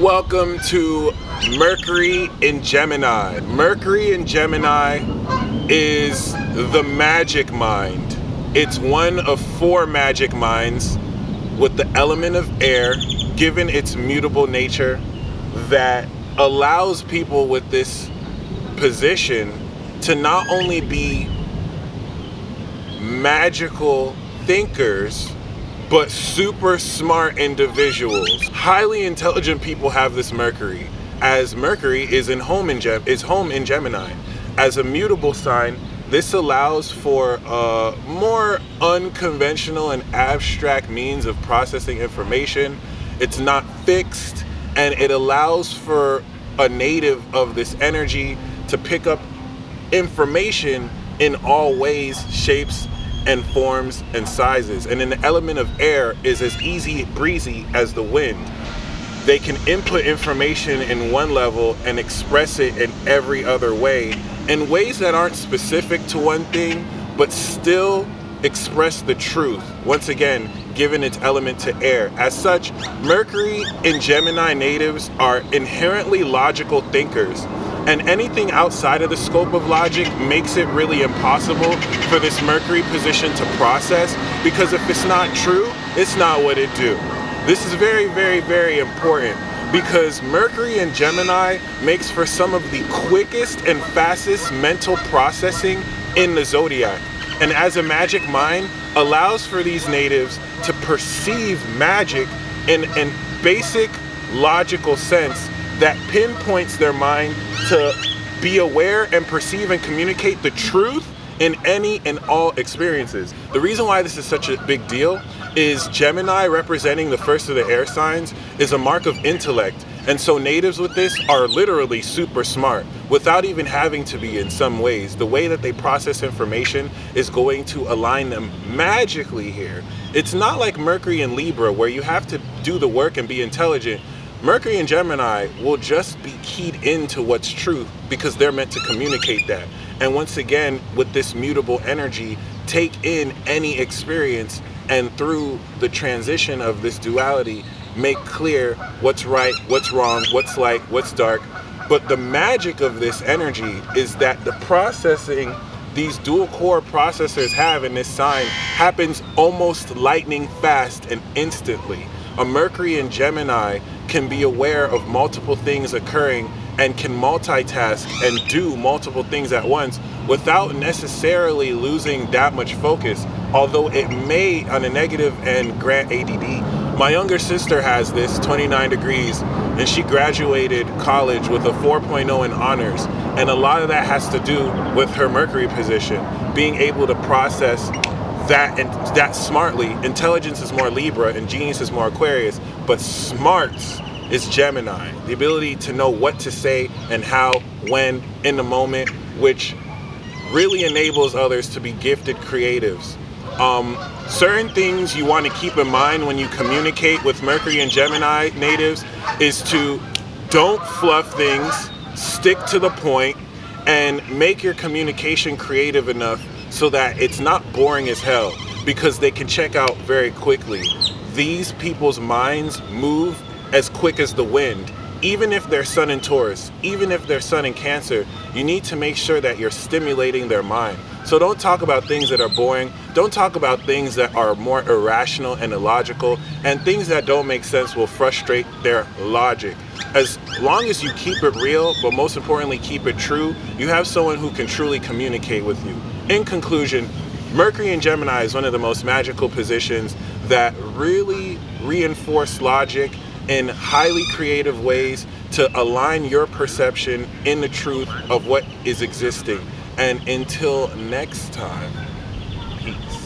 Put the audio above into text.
Welcome to Mercury in Gemini. Mercury in Gemini is the magic mind. It's one of four magic minds with the element of air, given its mutable nature, that allows people with this position to not only be magical thinkers, but super smart individuals. Highly intelligent people have this Mercury, as Mercury is home in Gemini. As a mutable sign, this allows for a more unconventional and abstract means of processing information. It's not fixed, and it allows for a native of this energy to pick up information in all ways, shapes, and forms and sizes. And then the element of air is as easy breezy as the wind. They can input information in one level and express it in every other way, in ways that aren't specific to one thing, but still express the truth, once again given its element to air. As such, Mercury in Gemini natives are inherently logical thinkers, and anything outside of the scope of logic makes it really impossible for this Mercury position to process, because if it's not true, it's not what it do. This is very, very, very important, because Mercury in Gemini makes for some of the quickest and fastest mental processing in the zodiac. And as a magic mind, allows for these natives to perceive magic in a basic logical sense that pinpoints their mind to be aware and perceive and communicate the truth in any and all experiences. The reason why this is such a big deal is Gemini, representing the first of the air signs, is a mark of intellect. And so natives with this are literally super smart without even having to be in some ways. The way that they process information is going to align them magically here. It's not like Mercury in Libra, where you have to do the work and be intelligent. Mercury in Gemini will just be keyed into what's truth, because they're meant to communicate that. And once again, with this mutable energy, take in any experience, and through the transition of this duality, make clear what's right, what's wrong, what's light, what's dark. But the magic of this energy is that the processing these dual core processors have in this sign happens almost lightning fast and instantly. A Mercury in Gemini can be aware of multiple things occurring and can multitask and do multiple things at once without necessarily losing that much focus, although it may, on a negative end, grant ADD. My younger sister has this, 29 degrees, and she graduated college with a 4.0 in honors, and a lot of that has to do with her Mercury position, being able to process that and that smartly. Intelligence is more Libra and genius is more Aquarius, but smarts is Gemini. The ability to know what to say and how, when, in the moment, which really enables others to be gifted creatives. Certain things you want to keep in mind when you communicate with Mercury and Gemini natives is to don't fluff things, stick to the point, and make your communication creative enough so that it's not boring as hell, because they can check out very quickly. These people's minds move as quick as the wind. Even if they're Sun in Taurus, even if they're Sun in Cancer, you need to make sure that you're stimulating their mind. So don't talk about things that are boring. Don't talk about things that are more irrational and illogical, and things that don't make sense will frustrate their logic. As long as you keep it real, but most importantly keep it true, you have someone who can truly communicate with you. In conclusion, Mercury in Gemini is one of the most magical positions that really reinforce logic in highly creative ways to align your perception in the truth of what is existing. And until next time, peace.